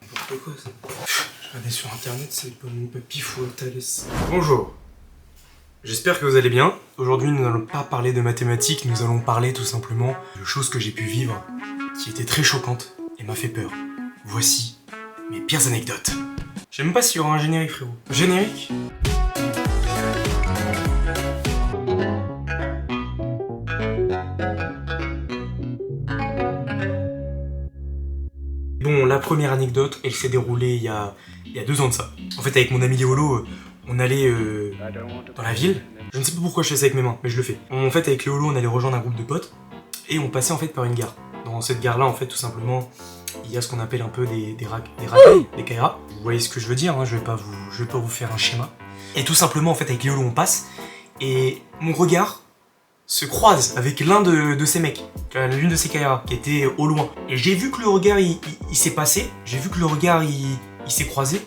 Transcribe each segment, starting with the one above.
N'importe quoi ça. Je regardais sur internet, c'est pas mon papy fou Thalès. Bonjour. J'espère que vous allez bien. Aujourd'hui, nous n'allons pas parler de mathématiques, nous allons parler tout simplement de choses que j'ai pu vivre qui étaient très choquantes et m'a fait peur. Voici mes pires anecdotes. Je sais même pas s'il y aura un générique, frérot. Générique ? Bon, la première anecdote, elle s'est déroulée il y a 2 ans de ça. En fait, avec mon ami Léolo, on allait dans la ville. Je ne sais pas pourquoi je fais ça avec mes mains, mais je le fais. En fait, avec Léolo, on allait rejoindre un groupe de potes et on passait en fait par une gare. Dans cette gare-là, en fait, tout simplement, il y a ce qu'on appelle un peu des rails, des Kaira. Vous voyez ce que je veux dire, hein, je vais pas vous faire un schéma. Et tout simplement, en fait, avec Léolo, on passe et mon regard se croise avec l'un de ces mecs, l'une de ces Kaira, qui était au loin. Et j'ai vu que le regard, il s'est passé, j'ai vu que le regard, il s'est croisé,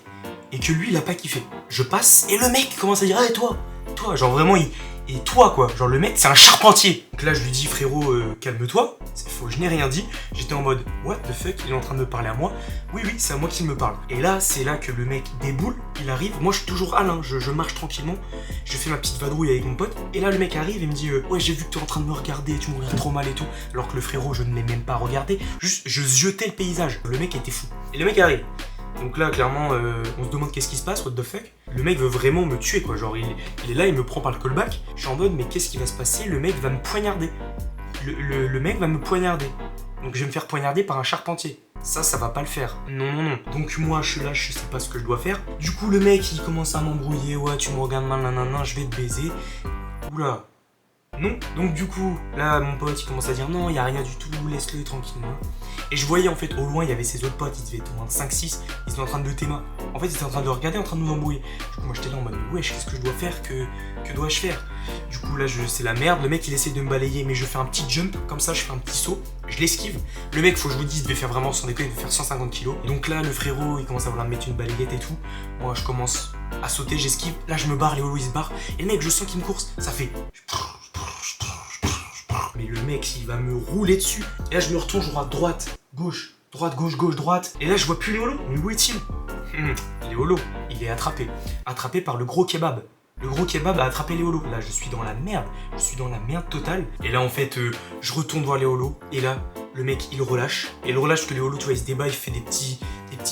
et que lui, il a pas kiffé. Je passe, et le mec commence à dire « Hey, toi !» Genre vraiment, et toi, quoi. Genre le mec, c'est un charpentier. Donc là, je lui dis « Frérot, calme-toi. » C'est faux, je n'ai rien dit. J'étais en mode « What the fuck, il est en train de me parler à moi. » Oui, c'est à moi qu'il me parle. Et là, c'est là que le mec déboule, il arrive. Moi, je suis toujours Alain, je marche tranquillement. Je fais ma petite vadrouille avec mon pote. Et là, le mec arrive et me dit « Ouais, j'ai vu que tu es en train de me regarder, tu me regardes trop mal et tout. » Alors que le frérot, je ne l'ai même pas regardé. Juste, je ziotais le paysage. Le mec était fou. Et le mec arrive. Donc là, clairement, on se demande qu'est-ce qui se passe, what the fuck. Le mec veut vraiment me tuer, quoi. Genre, il est là, il me prend par le callback. Je suis en mode, mais qu'est-ce qui va se passer? Le mec va me poignarder. Le mec va me poignarder. Donc je vais me faire poignarder par un charpentier. Ça va pas le faire. Non. Donc moi, je suis là, je sais pas ce que je dois faire. Du coup, le mec, il commence à m'embrouiller. Ouais, tu me regardes mal, nanana, je vais te baiser. Oula. Non. Donc du coup, là, mon pote, il commence à dire non, y a rien du tout, laisse-le tranquillement. Et je voyais en fait au loin, il y avait ses autres potes, ils devaient être au moins 5-6, ils étaient en train de théma. En fait, ils étaient en train de regarder, en train de nous embrouiller. Du coup, moi j'étais là en mode, wesh, qu'est-ce que je dois faire, que dois-je faire? Du coup, là, c'est la merde. Le mec, il essaie de me balayer, mais je fais un petit jump, comme ça, je fais un petit saut, je l'esquive. Le mec, faut que je vous dise, il devait faire vraiment, sans déconner, il devait faire 150 kilos. Donc là, le frérot, il commence à vouloir me mettre une balayette et tout. Moi, je commence à sauter, j'esquive. Là, je me barre, Léolo, il se barre. Et le mec, je sens qu'il me course, ça fait. Mais le mec, il va me rouler dessus. Et là, je me retourne, je vois droite, gauche. Droite, gauche, gauche, droite. Et là, je vois plus Léolo. Mais où est-il? Léolo, il est attrapé. Attrapé par le gros kebab. Le gros kebab a attrapé Léolo. Là, je suis dans la merde. Je suis dans la merde totale. Et là, en fait, je retourne voir Léolo. Et là, le mec, il relâche. Et il relâche que Léolo, tu vois, il se débat, il fait des petits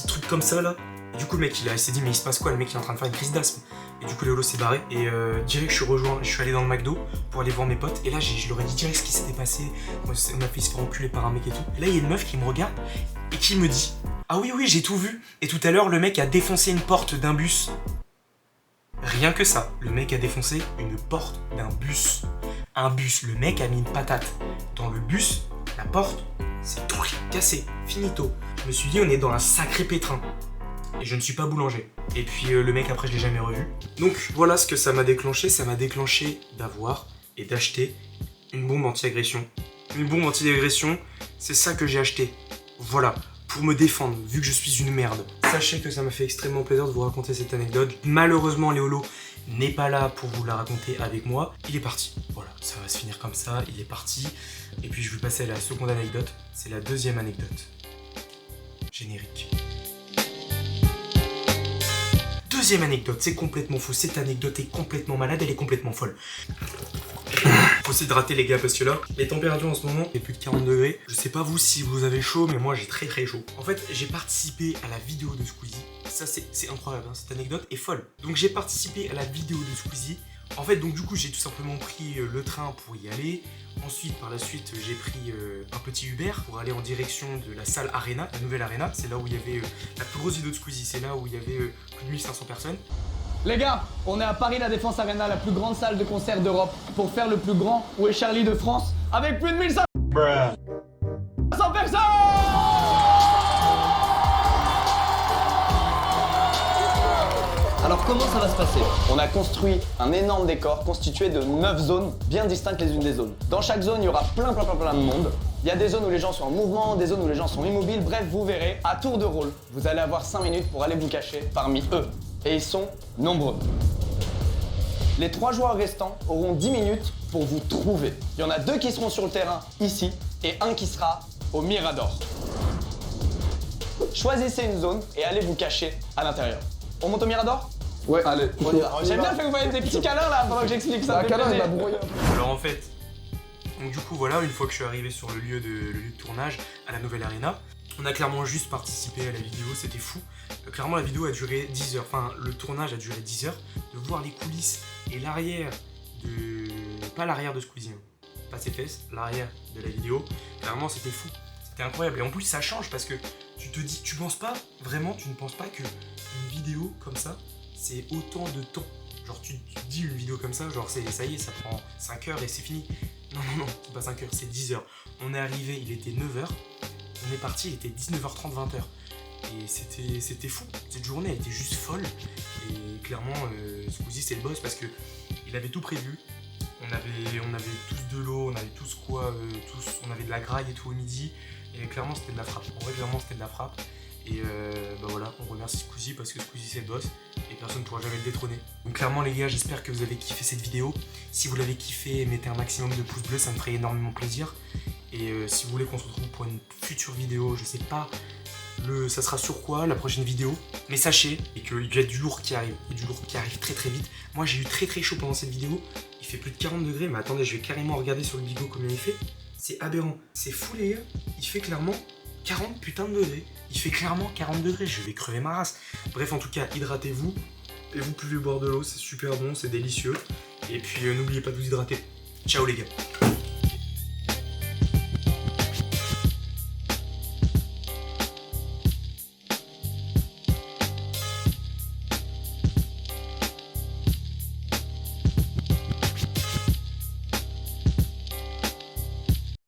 trucs comme ça, là. Et du coup, le mec, il s'est dit, mais il se passe quoi? Le mec, il est en train de faire une crise d'asthme. Et du coup, Léolo s'est barré. Et direct, je suis allé dans le McDo pour aller voir mes potes. Et là, je leur ai dit direct ce qui s'était passé. On m'a fait se faire enculer par un mec et tout. Et là, il y a une meuf qui me regarde et qui me dit, ah oui, j'ai tout vu. Et tout à l'heure, le mec a défoncé une porte d'un bus. Rien que ça. Le mec a défoncé une porte d'un bus. Un bus. Le mec a mis une patate dans le bus. La porte, c'est tout cassé. Finito. Je me suis dit, on est dans un sacré pétrin. Et je ne suis pas boulanger. Et puis le mec après je l'ai jamais revu. Donc voilà ce que ça m'a déclenché. Ça m'a déclenché d'avoir et d'acheter une bombe anti-agression. Une bombe anti-agression, c'est ça que j'ai acheté. Voilà, pour me défendre, vu que je suis une merde. Sachez que ça m'a fait extrêmement plaisir de vous raconter cette anecdote. Malheureusement Léolo n'est pas là pour vous la raconter avec moi. Il est parti. Voilà, ça va se finir comme ça, il est parti. Et puis je vais passer à la seconde anecdote. C'est la deuxième anecdote. Générique. Deuxième anecdote, c'est complètement faux. Cette anecdote est complètement malade, elle est complètement folle. Faut s'hydrater les gars parce que là, les températures en ce moment, il y a plus de 40 degrés. Je sais pas vous si vous avez chaud, mais moi j'ai très chaud. En fait, j'ai participé à la vidéo de Squeezie. Ça c'est incroyable, hein. Cette anecdote est folle. Donc j'ai participé à la vidéo de Squeezie. En fait, donc du coup, j'ai tout simplement pris le train pour y aller. Ensuite, par la suite, j'ai pris un petit Uber pour aller en direction de la salle Arena, la nouvelle Arena. C'est là où il y avait la plus grosse vidéo de Squeezie. C'est là où il y avait plus de 1500 personnes. Les gars, on est à Paris La Défense Arena, la plus grande salle de concert d'Europe, pour faire le plus grand Où est Charlie de France, avec plus de 1500 personnes. Alors comment ça va se passer? On a construit un énorme décor constitué de 9 zones bien distinctes les unes des zones. Dans chaque zone, il y aura plein de monde. Il y a des zones où les gens sont en mouvement, des zones où les gens sont immobiles. Bref, vous verrez, à tour de rôle, vous allez avoir 5 minutes pour aller vous cacher parmi eux. Et ils sont nombreux. Les 3 joueurs restants auront 10 minutes pour vous trouver. Il y en a 2 qui seront sur le terrain, ici, et 1 qui sera au Mirador. Choisissez une zone et allez vous cacher à l'intérieur. On monte au Mirador? Ouais, allez, on y va. J'aime bien que vous voyez des petits câlins là pendant que j'explique ça. Un câlin, il m'a brouillé. Alors en fait, donc du coup voilà, une fois que je suis arrivé sur le lieu de tournage, à la nouvelle arena, on a clairement juste participé à la vidéo, c'était fou. Clairement la vidéo a duré 10 heures, enfin le tournage a duré 10 heures. De voir les coulisses et l'arrière de... pas l'arrière de Squeezie, hein. Pas ses fesses, l'arrière de la vidéo, clairement c'était fou. C'était incroyable. Et en plus ça change parce que tu te dis, tu penses pas, vraiment tu ne penses pas que une vidéo comme ça, c'est autant de temps. Genre tu te dis une vidéo comme ça, genre ça y est, ça prend 5 heures et c'est fini. Non, c'est pas 5 heures, c'est 10 heures. On est arrivé, il était 9 heures. On est parti, il était 19h30, 20h. Et c'était fou. Cette journée, elle était juste folle. Et clairement, Squeezie, c'est le boss parce que il avait tout prévu. On avait tous de l'eau, on avait tous quoi, on avait de la graille et tout au midi. Et clairement, c'était de la frappe. En vrai, clairement, c'était de la frappe. Et bah voilà, on remercie Squeezie parce que Squeezie, c'est le boss. Et personne ne pourra jamais le détrôner. Donc clairement, les gars, j'espère que vous avez kiffé cette vidéo. Si vous l'avez kiffé, mettez un maximum de pouces bleus, ça me ferait énormément plaisir. Et si vous voulez qu'on se retrouve pour une future vidéo, je sais pas ça sera sur quoi la prochaine vidéo, mais sachez qu'il y a du lourd qui arrive, il y a du lourd qui arrive très très vite. Moi j'ai eu très chaud pendant cette vidéo, il fait plus de 40 degrés, mais attendez, je vais carrément regarder sur le bigot combien il fait. C'est aberrant, c'est fou les gars, il fait clairement 40 putains de degrés, il fait clairement 40 degrés, je vais crever ma race. Bref, en tout cas, hydratez-vous, et vous pouvez boire de l'eau, c'est super bon, c'est délicieux, et puis n'oubliez pas de vous hydrater. Ciao les gars.